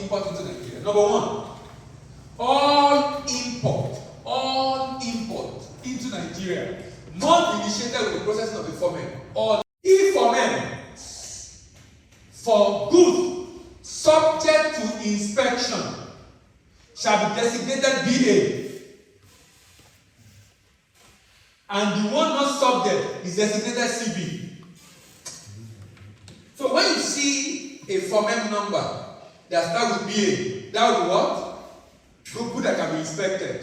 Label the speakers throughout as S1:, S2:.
S1: import into Nigeria. Number one, all import into Nigeria must be initiated with the processing of the foreman. Or if foreman for goods subject to inspection shall be designated BA, and the one not subject is designated CB. So when you see a foreman number that starts with BA, that will be what? Good that can be inspected.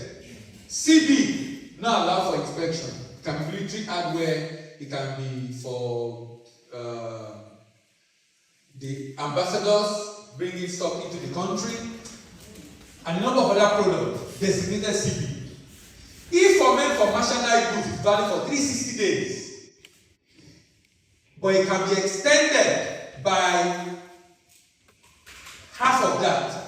S1: CB, not allowed for inspection. It can be military hardware, it can be for the ambassadors bringing stock into the country, and a number of other products designated CB. If foreman for merchandise goods is valid for 360 days, but it can be extended by half of that.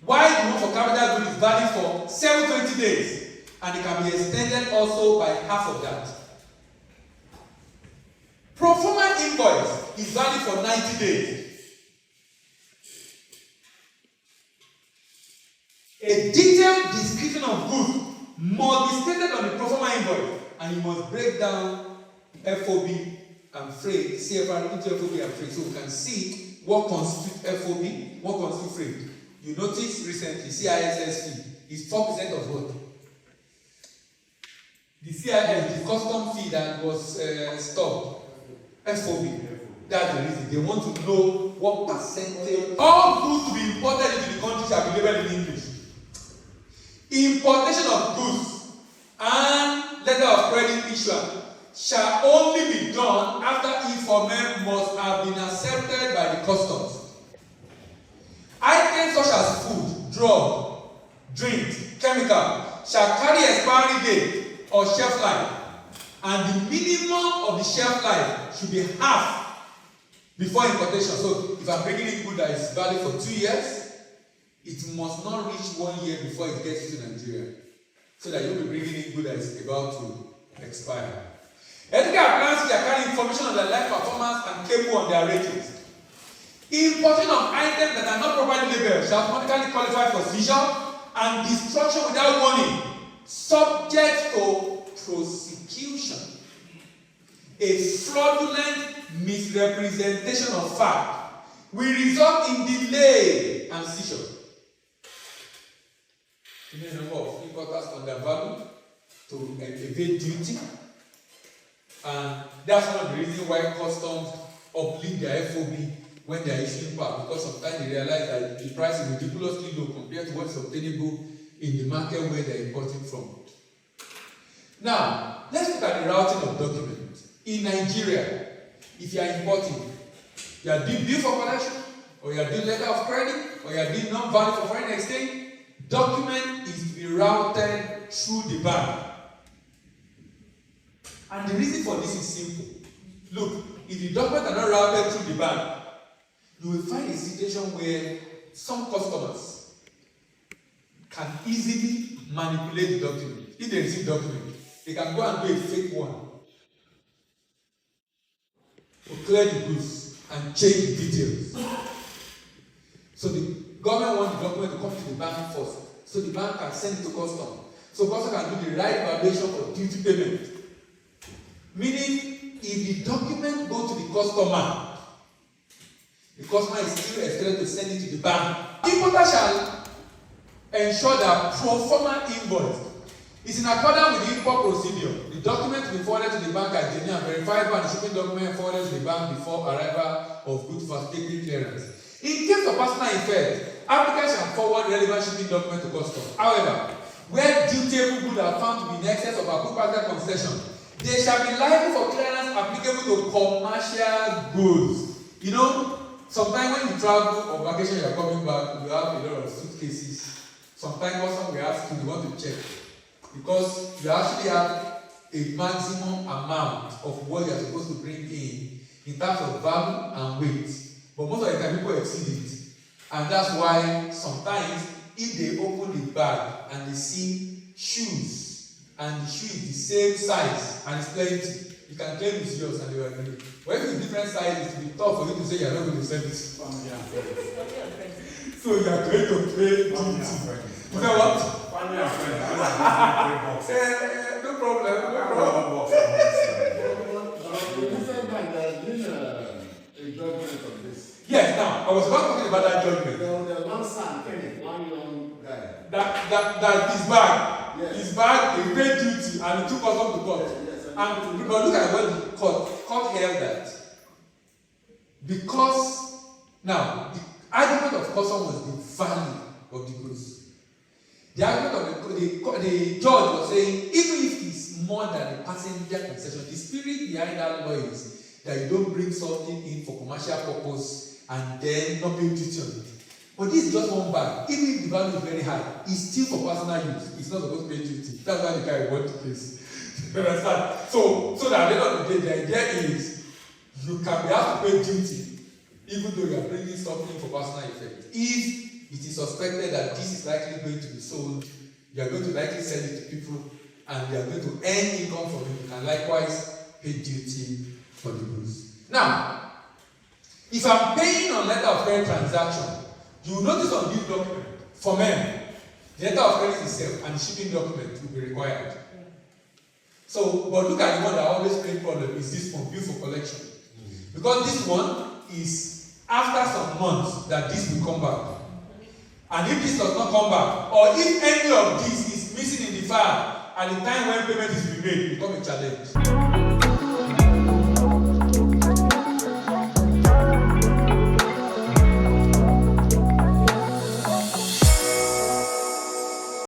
S1: While the one for capital goods is valid for 720 days, and it can be extended also by half of that. Pro forma invoice is valid for 90 days. A detailed description of goods must be stated on the pro forma invoice, and you must break down FOB and freight, CFR into FOB and freight, so we can see what constitutes FOB, what constitutes freight. You notice recently CISS fee is 4% of what? The CIS, the custom fee that was stopped, FOB. That's the reason. They want to know what percentage. All goods to be imported into the country shall be labeled in English. Importation of goods and letter of credit issuance shall only be done after information must have been accepted by the customs. Items such as food, drug, drink, chemical shall carry expiry date or shelf life, and the minimum of the shelf life should be half before importation. So if I'm bringing in good that is valid for 2 years, it must not reach 1 year before it gets to Nigeria, so that you'll be bringing in good that is about to expire. Ethical appliances shall carry information on their life performance and capable on their ratings. Importation of items that are not properly labeled shall automatically qualify for seizure and destruction without warning, subject to prosecution. A fraudulent misrepresentation of fact will result in delay and seizure. The number of importers undervalue to evade duty, and that's one of the reasons why customs uplift their FOB when they are issuing part, because sometimes they realize that the price is ridiculously low compared to what's obtainable in the market where they are importing from. Now, let's look at the routing of documents. In Nigeria, if you are importing, you are doing bill for collection, or you are doing letter of credit, or you are doing non-valid for foreign exchange, document is to be routed through the bank. And the reason for this is simple. Look, if the documents are not routed through the bank, you will find a situation where some customers can easily manipulate the document. If they receive document, they can go and do a fake one to clear the goods and change the details. So the government wants the document to come to the bank first, so the bank can send it to customs. So customs can do the right valuation for duty payment. Meaning, if the document goes to the customer is still expected to send it to the bank. Importer shall ensure that pro forma invoice is in accordance with the import procedure. The document will be forwarded to the bank as genuine and verifiable, and the shipping document forwarded to the bank before arrival of goods for taking clearance. In case of personal effect, applicants shall forward relevant shipping document to customs. However, where dutiable goods are found to be in excess of approved partial concession, they shall be liable for clearance applicable to commercial goods. You know, sometimes when you travel or vacation, you are coming back, you have a lot of suitcases. Sometimes also we ask you, you want to check, because you actually have a maximum amount of what you are supposed to bring in terms of value and weight. But most of the time people exceed it. And that's why sometimes if they open the bag and they see shoes, and the shoe is the same size and it's plenty, you can claim it's yours and you agree. But if it's different sizes, it will be tough for you to say you are not going to sell it. So you are going to pay duty. You know what? No problem. Yes, now I was not talking about that judgment. That his bag, he paid duty and he took us up to court. And but look at what the court held that. Because now the argument of custom was the value of the goods. The argument of the judge was saying, even if it's more than the passenger concession, the spirit behind that law is that you don't bring something in for commercial purpose and then not pay duty on it. But this is just one bag. Even if the value is very high, it's still for personal use. It's not supposed to pay duty. That's why the guy won the case. You understand? So that at the end of the day, the idea is you can be asked to pay duty even though you are bringing something for personal effect. If it is suspected that this is likely going to be sold, you are going to likely sell it to people and they are going to earn income from it. You can likewise pay duty for the goods. Now, if I'm paying on letter of credit transaction, you will notice on this document, for men, the letter of credit itself and the shipping document will be required. So, but look at the one that always creates problem is this one, bill for collection. Because this one is after some months that this will come back. And if this does not come back, or if any of this is missing in the file at the time when payment is being made, it becomes a challenge.